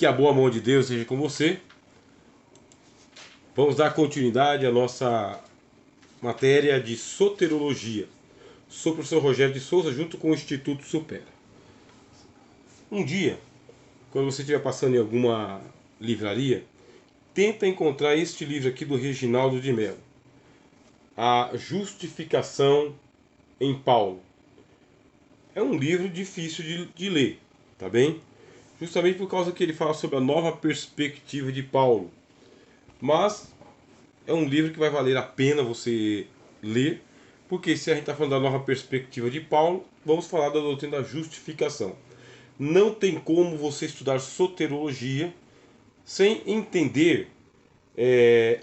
Que a boa mão de Deus seja com você. Vamos dar continuidade à nossa matéria de soterologia. Sou o professor Rogério de Souza, junto com o Instituto Supera. Um dia, quando você estiver passando em alguma livraria, tenta encontrar este livro aqui do Reginaldo de Mello, A Justificação em Paulo. É um livro difícil de ler, tá bem? Justamente por causa que ele fala sobre a nova perspectiva de Paulo. Mas é um livro que vai valer a pena você ler, porque se a gente está falando da nova perspectiva de Paulo, vamos falar da doutrina da justificação. Não tem como você estudar soterologia sem entender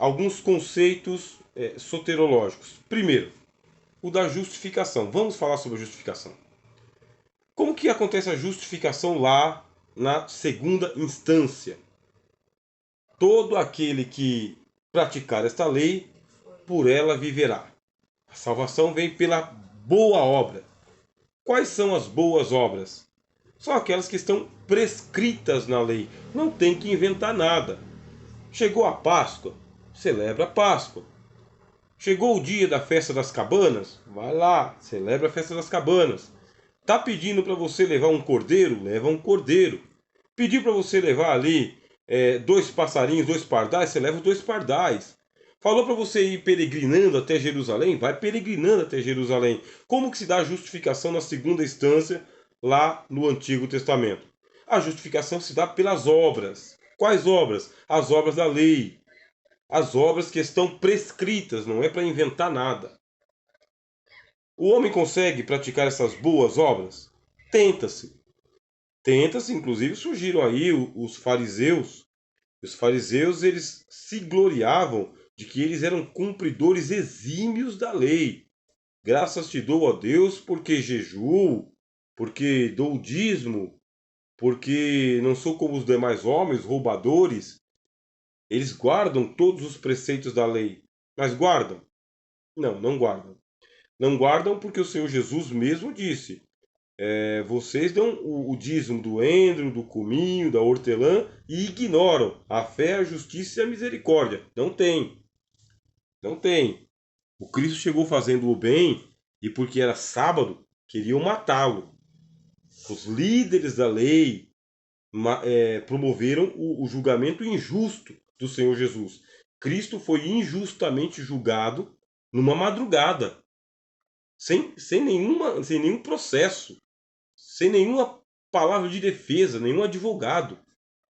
alguns conceitos soterológicos. Primeiro, o da justificação. Vamos falar sobre a justificação. Como que acontece a justificação lá na segunda instância? Todo aquele que praticar esta lei, por ela viverá. A salvação vem pela boa obra. Quais são as boas obras? São aquelas que estão prescritas na lei. Não tem que inventar nada. Chegou a Páscoa, celebra a Páscoa. Chegou o dia da festa das cabanas, vai lá, celebra a festa das cabanas. Tá pedindo para você levar um cordeiro? Leva um cordeiro. Pediu para você levar ali 2 passarinhos, 2 pardais? Você leva 2 pardais. Falou para você ir peregrinando até Jerusalém? Vai peregrinando até Jerusalém. Como que se dá a justificação na segunda instância lá no Antigo Testamento? A justificação se dá pelas obras. Quais obras? As obras da lei. As obras que estão prescritas, não é para inventar nada. O homem consegue praticar essas boas obras? Tenta-se. Tenta-se, inclusive surgiram aí os fariseus. Os fariseus, eles se gloriavam de que eles eram cumpridores exímios da lei. Graças te dou, ó Deus, porque jejuo, porque dou dízimo, porque não sou como os demais homens, roubadores. Eles guardam todos os preceitos da lei. Mas guardam? Não, não guardam. Não guardam porque o Senhor Jesus mesmo disse: vocês dão o dízimo do endro, do cominho, da hortelã e ignoram a fé, a justiça e a misericórdia. Não tem. Não tem. O Cristo chegou fazendo o bem e porque era sábado, queriam matá-lo. Os líderes da lei promoveram o julgamento injusto do Senhor Jesus. Cristo foi injustamente julgado numa madrugada, sem nenhum processo, sem nenhuma palavra de defesa, nenhum advogado.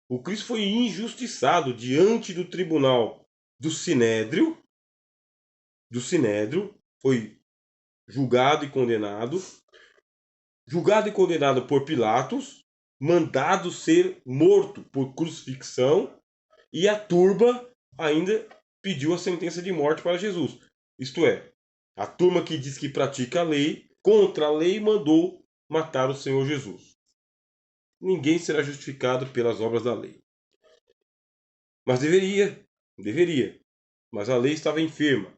O Cristo foi injustiçado diante do tribunal do Sinédrio, foi julgado e condenado por Pilatos, mandado ser morto por crucifixão, e a turba ainda pediu a sentença de morte para Jesus. Isto é, a turma que diz que pratica a lei, contra a lei, mandou matar o Senhor Jesus. Ninguém será justificado pelas obras da lei. Mas deveria. Mas a lei estava enferma.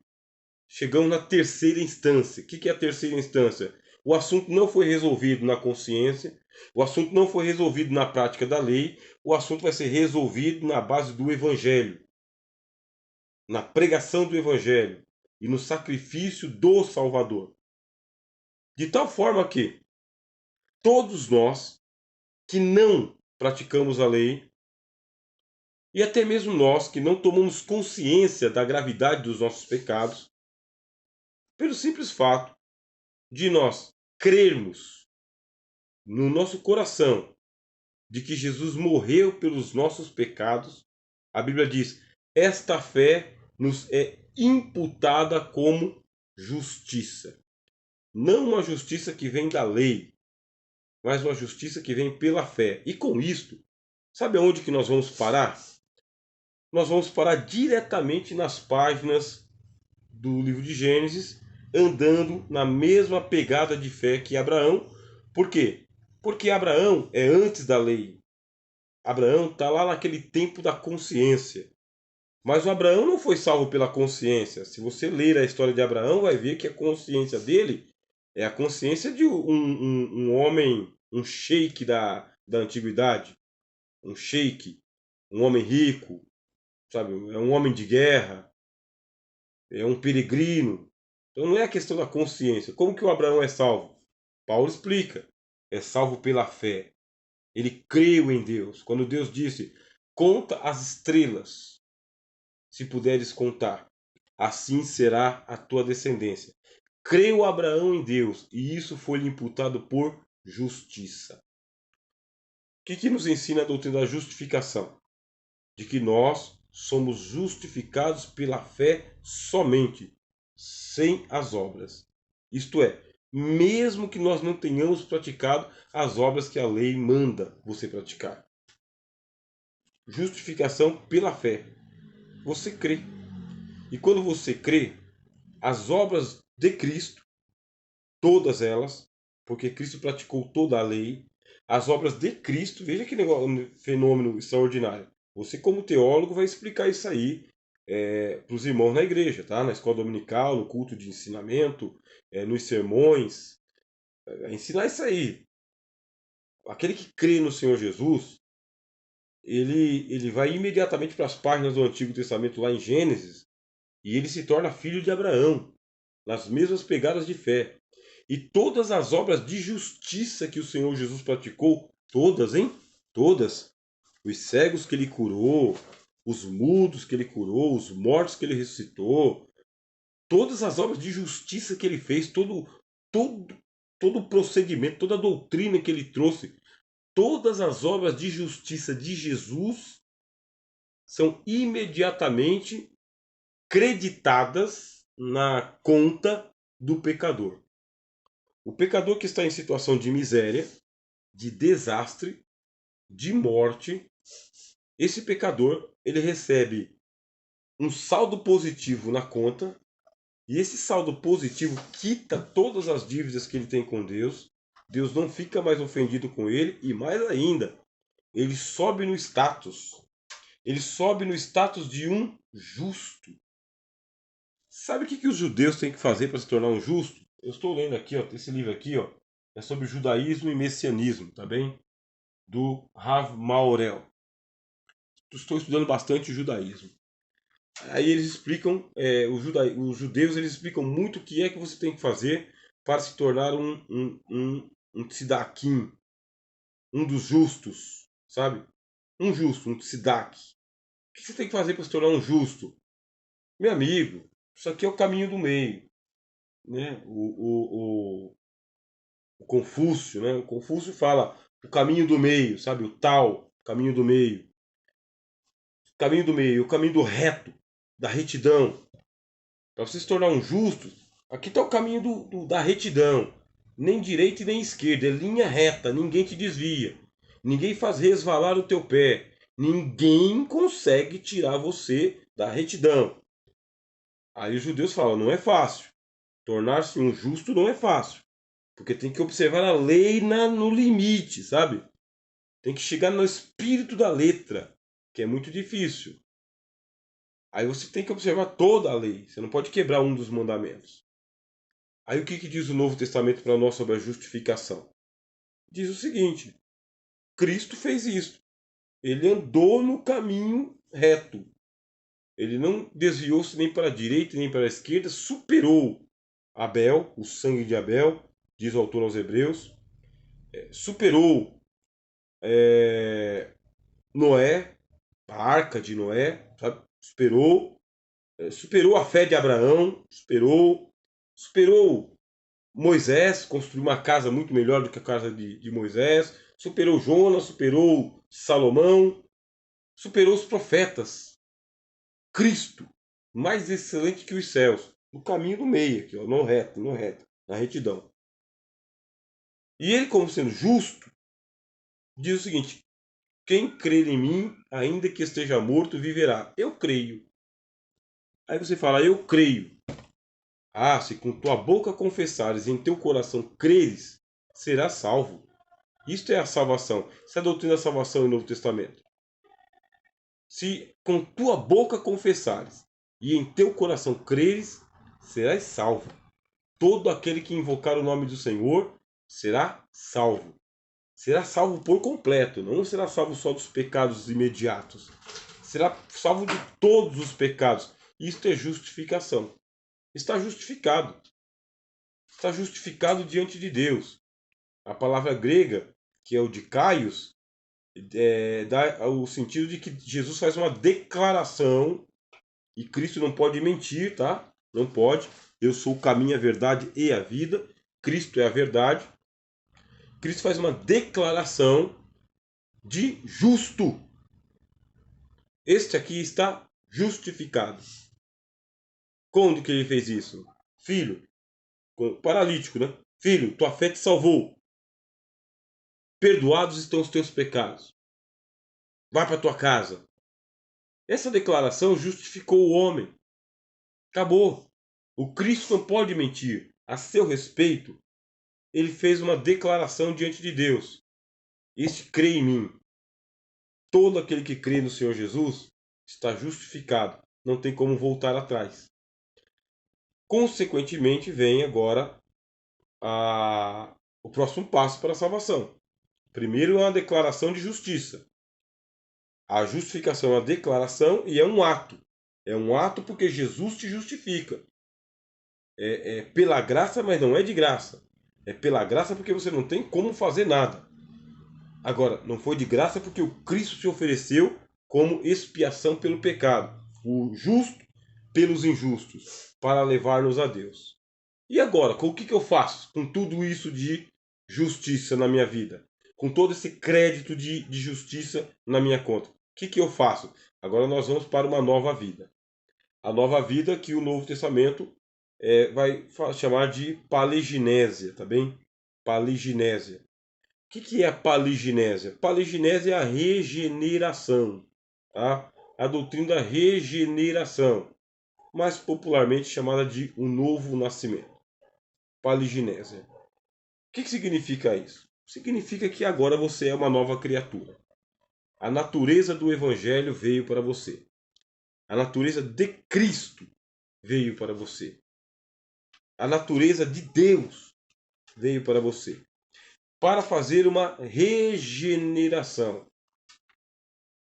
Chegamos na terceira instância. O que é a terceira instância? O assunto não foi resolvido na consciência, o assunto não foi resolvido na prática da lei, o assunto vai ser resolvido na base do Evangelho, na pregação do Evangelho e no sacrifício do Salvador. De tal forma que todos nós que não praticamos a lei, e até mesmo nós que não tomamos consciência da gravidade dos nossos pecados, pelo simples fato de nós crermos no nosso coração de que Jesus morreu pelos nossos pecados, a Bíblia diz: esta fé nos é imputada como justiça. Não uma justiça que vem da lei, mas uma justiça que vem pela fé. E com isto, sabe aonde que nós vamos parar? Nós vamos parar diretamente nas páginas do livro de Gênesis, andando na mesma pegada de fé que Abraão. Por quê? Porque Abraão é antes da lei. Abraão está lá naquele tempo da consciência. Mas o Abraão não foi salvo pela consciência. Se você ler a história de Abraão, vai ver que a consciência dele é a consciência de um homem, um sheik da antiguidade. um sheik, um homem rico, sabe? É um homem de guerra, é um peregrino. Então não é a questão da consciência. Como que o Abraão é salvo? Paulo explica. É salvo pela fé. Ele creu em Deus. Quando Deus disse: conta as estrelas, se puderes contar, assim será a tua descendência. Creu Abraão em Deus, e isso foi-lhe imputado por justiça. O que nos ensina a doutrina da justificação? De que nós somos justificados pela fé somente, sem as obras. Isto é, mesmo que nós não tenhamos praticado as obras que a lei manda você praticar. Justificação pela fé. Você crê. E quando você crê, as obras de Cristo, todas elas, porque Cristo praticou toda a lei, as obras de Cristo, veja que negócio, fenômeno extraordinário. Você, como teólogo, vai explicar isso aí para os irmãos na igreja, tá? Na escola dominical, no culto de ensinamento, nos sermões. Ensinar isso aí. Aquele que crê no Senhor Jesus, ele vai imediatamente para as páginas do Antigo Testamento, lá em Gênesis, e ele se torna filho de Abraão, nas mesmas pegadas de fé. E todas as obras de justiça que o Senhor Jesus praticou, todas, hein? Todas. Os cegos que ele curou, os mudos que ele curou, os mortos que ele ressuscitou, todas as obras de justiça que ele fez, todo o procedimento, toda a doutrina que ele trouxe, todas as obras de justiça de Jesus são imediatamente creditadas na conta do pecador. O pecador que está em situação de miséria, de desastre, de morte, esse pecador ele recebe um saldo positivo na conta, e esse saldo positivo quita todas as dívidas que ele tem com Deus. Deus não fica mais ofendido com ele, e mais ainda, ele sobe no status. Ele sobe no status de um justo. Sabe o que os judeus têm que fazer para se tornar um justo? Eu estou lendo aqui, ó, esse livro aqui, ó, é sobre judaísmo e messianismo, tá bem? Do Rav Maorel. Estou estudando bastante o judaísmo. Aí eles explicam, os judeus eles explicam muito o que é que você tem que fazer para se tornar um tzedakim, um dos justos, sabe? Um justo, um tzedak. O que você tem que fazer para se tornar um justo? Meu amigo, isso aqui é o caminho do meio, né? O Confúcio, né? O Confúcio fala o caminho do meio, sabe? O tal, caminho do meio. Caminho do meio, o caminho do reto, da retidão. Para você se tornar um justo, aqui está o caminho da retidão. Nem direita e nem esquerda, é linha reta, ninguém te desvia. Ninguém faz resvalar o teu pé. Ninguém consegue tirar você da retidão. Aí os judeus falam, não é fácil. Tornar-se um justo não é fácil. Porque tem que observar a lei no limite, sabe? Tem que chegar no espírito da letra, que é muito difícil. Aí você tem que observar toda a lei. Você não pode quebrar um dos mandamentos. Aí o que diz o Novo Testamento para nós sobre a justificação? Diz o seguinte: Cristo fez isso. Ele andou no caminho reto. Ele não desviou-se nem para a direita nem para a esquerda. Superou Abel, o sangue de Abel, diz o autor aos Hebreus. Superou Noé, a arca de Noé, sabe? Superou a fé de Abraão, superou Moisés, construiu uma casa muito melhor do que a casa de Moisés, superou Jonas, superou Salomão, superou os profetas. Cristo, mais excelente que os céus, no caminho do meio, aqui, ó, no reto, na retidão. E ele, como sendo justo, diz o seguinte: quem crer em mim, ainda que esteja morto, viverá. Eu creio. Aí você fala, eu creio. Ah, se com tua boca confessares e em teu coração creres, serás salvo. Isto é a salvação. Isso é a doutrina da salvação no Novo Testamento. Se com tua boca confessares e em teu coração creres, serás salvo. Todo aquele que invocar o nome do Senhor será salvo. será salvo por completo, não será salvo só dos pecados imediatos. Será salvo de todos os pecados. Isto é justificação. Está justificado. Está justificado diante de Deus. A palavra grega, que é o dikaios, dá o sentido de que Jesus faz uma declaração, e Cristo não pode mentir, tá? Não pode. Eu sou o caminho, a verdade e a vida. Cristo é a verdade. Cristo faz uma declaração de justo. Este aqui está justificado. Quando que ele fez isso? Filho, paralítico, né? Filho, tua fé te salvou. Perdoados estão os teus pecados. Vai para tua casa. Essa declaração justificou o homem. Acabou. O Cristo não pode mentir. A seu respeito, ele fez uma declaração diante de Deus. Este crê em mim. Todo aquele que crê no Senhor Jesus está justificado. Não tem como voltar atrás. Consequentemente, vem agora o próximo passo para a salvação. Primeiro é uma declaração de justiça. A justificação é uma declaração e é um ato. É um ato porque Jesus te justifica. É pela graça, mas não é de graça. É pela graça porque você não tem como fazer nada. Agora, não foi de graça porque o Cristo se ofereceu como expiação pelo pecado. O justo pelos injustos, para levar-nos a Deus. E agora, com o que eu faço com tudo isso de justiça na minha vida? Com todo esse crédito de justiça na minha conta? O que eu faço? Agora nós vamos para uma nova vida. A nova vida que o Novo Testamento vai chamar de paleginésia, tá bem? Paleginésia. O que é a paleginésia? Paleginésia é a regeneração, tá? A doutrina da regeneração, mais popularmente chamada de um novo nascimento. Paleginésia. O que significa isso? Significa que agora você é uma nova criatura. A natureza do Evangelho veio para você. A natureza de Cristo veio para você. A natureza de Deus veio para você. Para fazer uma regeneração.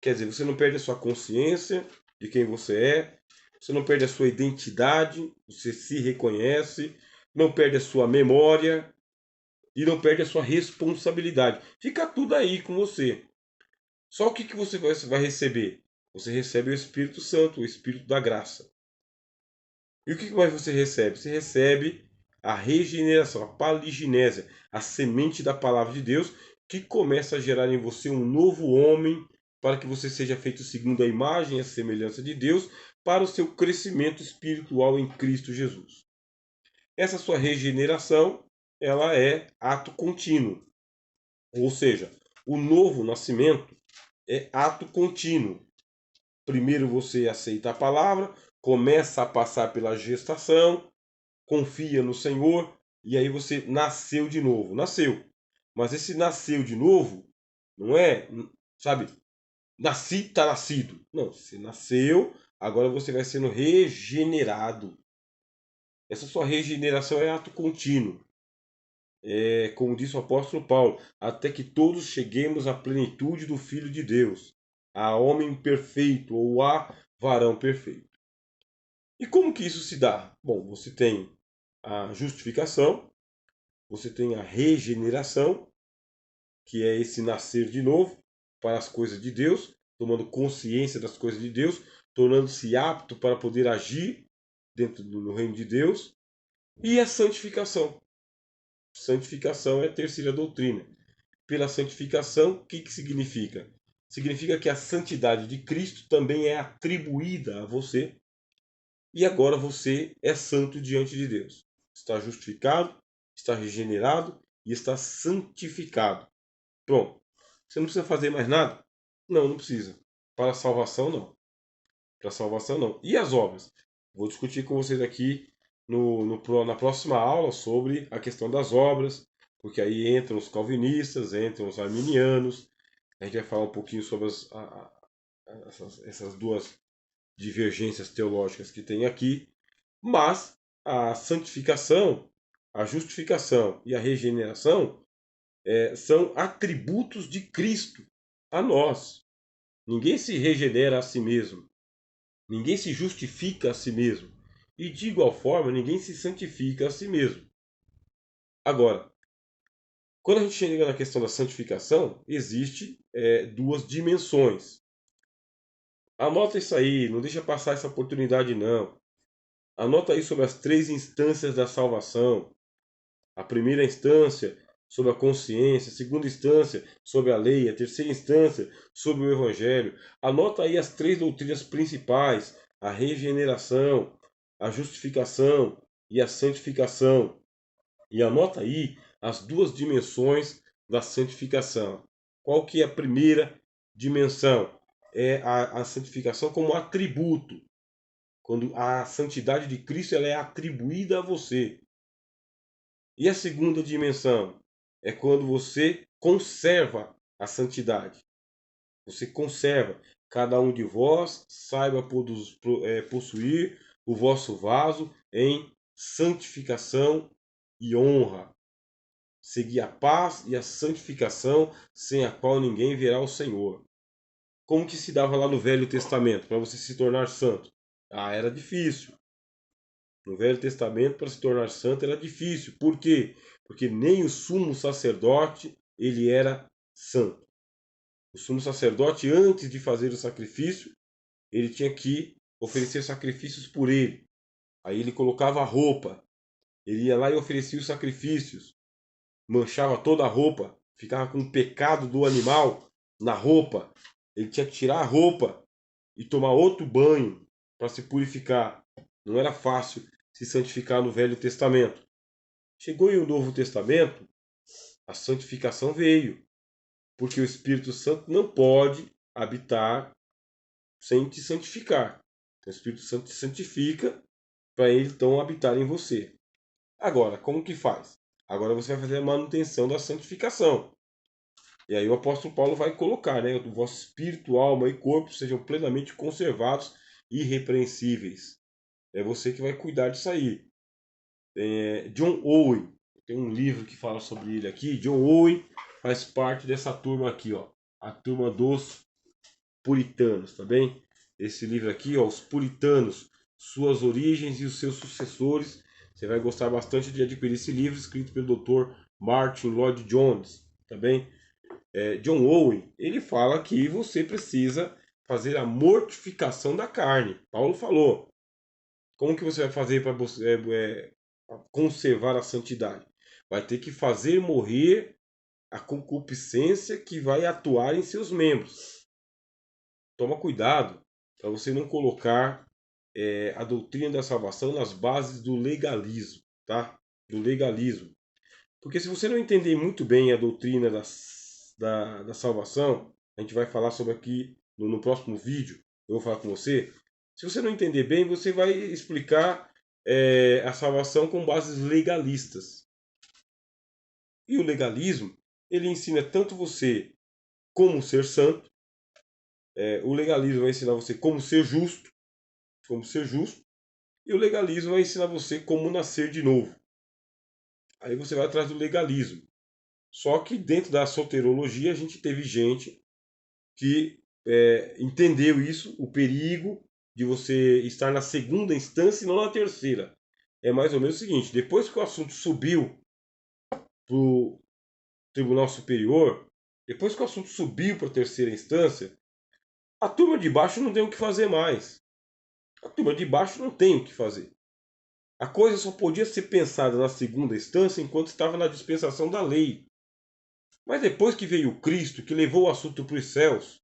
Quer dizer, você não perde a sua consciência de quem você é. Você não perde a sua identidade. Você se reconhece. Não perde a sua memória. E não perde a sua responsabilidade. Fica tudo aí com você. Só o que você vai receber? Você recebe o Espírito Santo, o Espírito da graça. E o que mais você recebe? Você recebe a regeneração, a paliginésia, a semente da palavra de Deus, que começa a gerar em você um novo homem, para que você seja feito segundo a imagem e a semelhança de Deus, para o seu crescimento espiritual em Cristo Jesus. Essa sua regeneração, ela é ato contínuo. Ou seja, o novo nascimento é ato contínuo. Primeiro você aceita a palavra, começa a passar pela gestação, confia no Senhor, e aí você nasceu de novo. Nasceu. Mas esse nasceu de novo não é, sabe, nasci, tá nascido. Não, você nasceu, agora você vai sendo regenerado. Essa sua regeneração é ato contínuo. Como disse o apóstolo Paulo, até que todos cheguemos à plenitude do Filho de Deus, a homem perfeito ou a varão perfeito. E como que isso se dá? Bom, você tem a justificação, você tem a regeneração, que é esse nascer de novo para as coisas de Deus, tomando consciência das coisas de Deus, tornando-se apto para poder agir dentro do reino de Deus, e a santificação. Santificação é a terceira doutrina. Pela santificação, o que significa? Significa que a santidade de Cristo também é atribuída a você. E agora você é santo diante de Deus. Está justificado, está regenerado e está santificado. Pronto. Você não precisa fazer mais nada? Não, não precisa. Para a salvação, não. Para a salvação, não. E as obras? Vou discutir com vocês aqui na próxima aula sobre a questão das obras, porque aí entram os calvinistas, entram os arminianos. A gente vai falar um pouquinho sobre essas duas divergências teológicas que tem aqui. Mas a santificação, a justificação e a regeneração são atributos de Cristo a nós. Ninguém se regenera a si mesmo. Ninguém se justifica a si mesmo. E de igual forma, ninguém se santifica a si mesmo. Agora, quando a gente chega na questão da santificação, existe duas dimensões. Anota isso aí, não deixa passar essa oportunidade não. Anota aí sobre as três instâncias da salvação. A primeira instância sobre a consciência, a segunda instância sobre a lei, a terceira instância sobre o evangelho. Anota aí as três doutrinas principais: a regeneração, a justificação e a santificação. E anota aí as duas dimensões da santificação. Qual que é a primeira dimensão? É a santificação como atributo. Quando a santidade de Cristo ela é atribuída a você. E a segunda dimensão é quando você conserva a santidade. Você conserva. Cada um de vós saiba possuir o vosso vaso em santificação e honra. Seguir a paz e a santificação, sem a qual ninguém verá o Senhor. Como que se dava lá no Velho Testamento para você se tornar santo? Era difícil. No Velho Testamento, para se tornar santo era difícil. Por quê? Porque nem o sumo sacerdote ele era santo. O sumo sacerdote, antes de fazer o sacrifício, ele tinha que oferecer sacrifícios por ele. Aí ele colocava a roupa. Ele ia lá e oferecia os sacrifícios. Manchava toda a roupa. Ficava com o pecado do animal na roupa. Ele tinha que tirar a roupa e tomar outro banho para se purificar. Não era fácil se santificar no Velho Testamento. Chegou em o Novo Testamento, a santificação veio, porque o Espírito Santo não pode habitar sem te santificar. Então, o Espírito Santo te santifica para ele então habitar em você. Agora, como que faz? Agora você vai fazer a manutenção da santificação. E aí o apóstolo Paulo vai colocar, né? O vosso espírito, alma e corpo sejam plenamente conservados e irrepreensíveis. É você que vai cuidar disso aí. John Owen, tem um livro que fala sobre ele aqui. John Owen faz parte dessa turma aqui, ó, a turma dos puritanos, tá bem? Esse livro aqui, ó, Os Puritanos, Suas Origens e os Seus Sucessores. Você vai gostar bastante de adquirir esse livro, escrito pelo Dr. Martin Lloyd Jones, tá bem? John Owen, ele fala que você precisa fazer a mortificação da carne. Paulo falou. Como que você vai fazer para conservar a santidade? Vai ter que fazer morrer a concupiscência que vai atuar em seus membros. Toma cuidado para você não colocar a doutrina da salvação nas bases do legalismo, tá? Do legalismo. Porque se você não entender muito bem a doutrina da salvação, a gente vai falar sobre aqui no próximo vídeo, eu vou falar com você. Se você não entender bem, você vai explicar a salvação com bases legalistas. E o legalismo, ele ensina tanto você como ser santo, o legalismo vai ensinar você como ser justo, e o legalismo vai ensinar você como nascer de novo. Aí você vai atrás do legalismo. Só que dentro da soterologia a gente teve gente que entendeu isso, o perigo de você estar na segunda instância e não na terceira. É mais ou menos o seguinte: depois que o assunto subiu para o Tribunal Superior, depois que o assunto subiu para a terceira instância, a turma de baixo não tem o que fazer mais. A turma de baixo não tem o que fazer. A coisa só podia ser pensada na segunda instância enquanto estava na dispensação da lei. Mas depois que veio Cristo, que levou o assunto para os céus,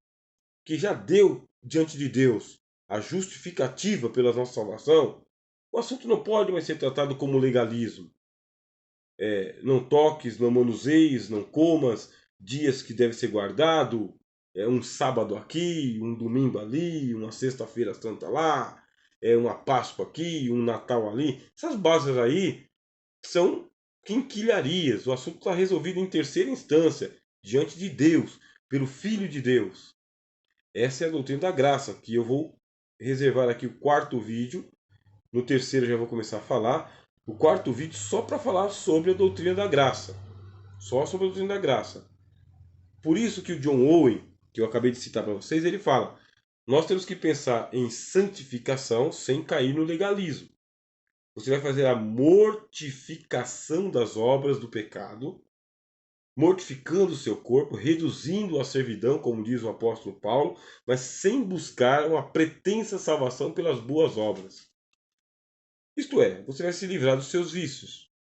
que já deu diante de Deus a justificativa pela nossa salvação, o assunto não pode mais ser tratado como legalismo. Não toques, não manuseies, não comas, dias que deve ser guardado, um sábado aqui, um domingo ali, uma sexta-feira santa lá, uma Páscoa aqui, um Natal ali. Essas bases aí são quinquilharias. O assunto está resolvido em terceira instância, diante de Deus, pelo Filho de Deus. Essa é a doutrina da graça, que eu vou reservar aqui o quarto vídeo. No terceiro já vou começar a falar. O quarto vídeo só para falar sobre a doutrina da graça. Só sobre a doutrina da graça. Por isso que o John Owen, que eu acabei de citar para vocês, ele fala: nós temos que pensar em santificação sem cair no legalismo. Você vai fazer a mortificação das obras do pecado, mortificando o seu corpo, reduzindo a servidão, como diz o apóstolo Paulo, mas sem buscar uma pretensa salvação pelas boas obras. Isto é, você vai se livrar dos seus vícios.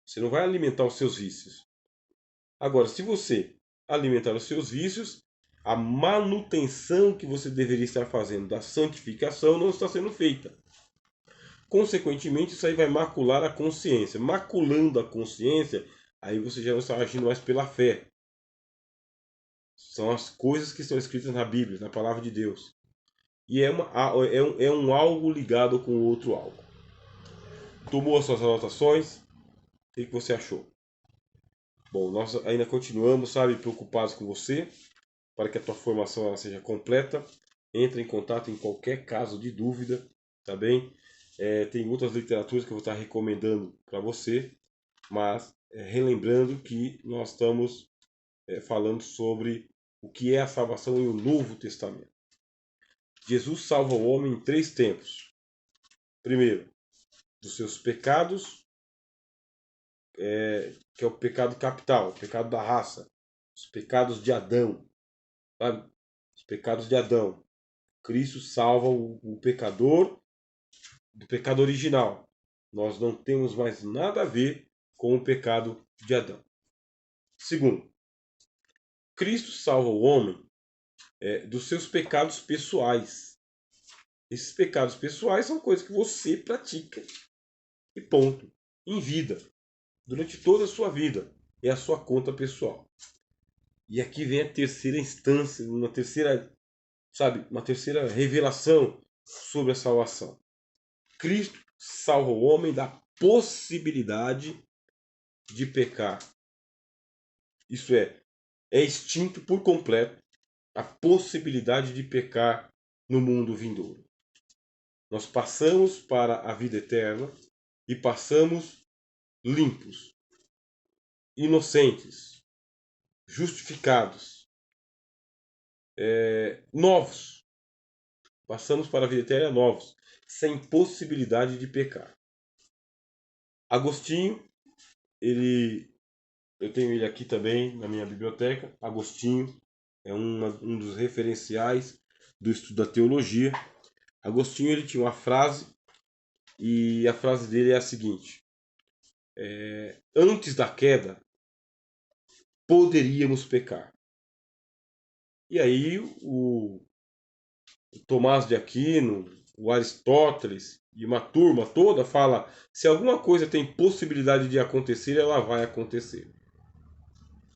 Você não vai alimentar os seus vícios. Agora, se você alimentar os seus vícios, a manutenção que você deveria estar fazendo da santificação não está sendo feita. Consequentemente, isso aí vai macular a consciência. Maculando a consciência, aí você já não está agindo mais pela fé. São as coisas que estão escritas na Bíblia, na Palavra de Deus. E é um algo ligado com o outro algo. Tomou as suas anotações? O que você achou? Bom, nós ainda continuamos, sabe, preocupados com você, para que a tua formação ela seja completa. Entre em contato em qualquer caso de dúvida, tá bem? Tem outras literaturas que eu vou estar recomendando para você, mas relembrando que nós estamos falando sobre o que é a salvação em o Novo Testamento. Jesus salva o homem em 3 tempos. Primeiro, dos seus pecados, que é o pecado capital, o pecado da raça, os pecados de Adão, sabe? Os pecados de Adão. Cristo salva o pecador do pecado original. Nós não temos mais nada a ver com o pecado de Adão. Segundo, Cristo salva o homem dos seus pecados pessoais. Esses pecados pessoais são coisas que você pratica e ponto. Em vida. Durante toda a sua vida. É a sua conta pessoal. E aqui vem a terceira instância, uma terceira revelação sobre a salvação. Cristo salva o homem da possibilidade de pecar. Isso é extinto por completo a possibilidade de pecar no mundo vindouro. Nós passamos para a vida eterna e passamos limpos, inocentes, justificados, novos. Passamos para a vida eterna novos, sem possibilidade de pecar. Agostinho, eu tenho ele aqui também na minha biblioteca. Agostinho é um dos referenciais do estudo da teologia. Agostinho ele tinha uma frase, e a frase dele é a seguinte: antes da queda, poderíamos pecar. E aí o Tomás de Aquino, o Aristóteles e uma turma toda fala: se alguma coisa tem possibilidade de acontecer, ela vai acontecer.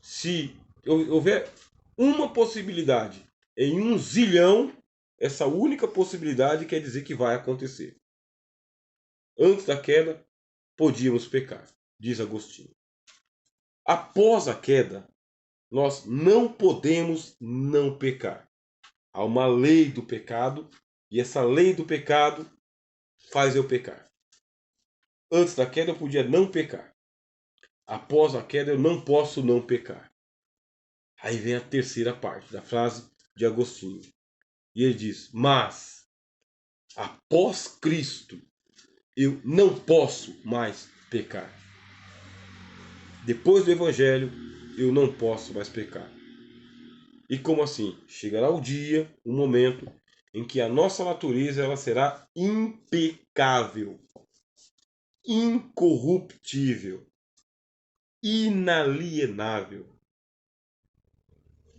Se houver uma possibilidade em 1 zilhão, essa única possibilidade quer dizer que vai acontecer. Antes da queda, podíamos pecar, diz Agostinho. Após a queda, nós não podemos não pecar. Há uma lei do pecado, e essa lei do pecado faz eu pecar. Antes da queda eu podia não pecar. Após a queda eu não posso não pecar. Aí vem a terceira parte da frase de Agostinho. E ele diz: mas após Cristo eu não posso mais pecar. Depois do Evangelho eu não posso mais pecar. E como assim? Chegará o dia, o momento em que a nossa natureza ela será impecável, incorruptível, inalienável,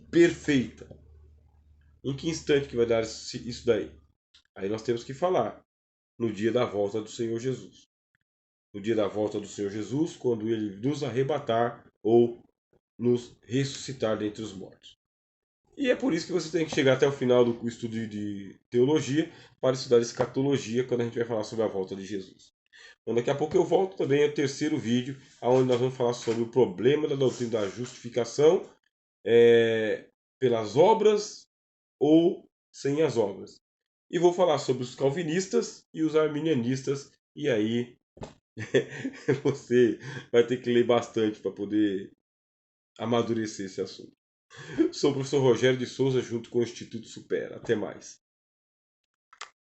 perfeita. Em que instante que vai dar isso daí? Aí nós temos que falar no dia da volta do Senhor Jesus. No dia da volta do Senhor Jesus, quando Ele nos arrebatar ou nos ressuscitar dentre os mortos. E é por isso que você tem que chegar até o final do estudo de teologia para estudar escatologia quando a gente vai falar sobre a volta de Jesus. Então daqui a pouco eu volto também ao terceiro vídeo, onde nós vamos falar sobre o problema da doutrina da justificação pelas obras ou sem as obras. E vou falar sobre os calvinistas e os arminianistas, e aí você vai ter que ler bastante para poder amadurecer esse assunto. Sou o professor Rogério de Souza, junto com o Instituto Supera. Até mais.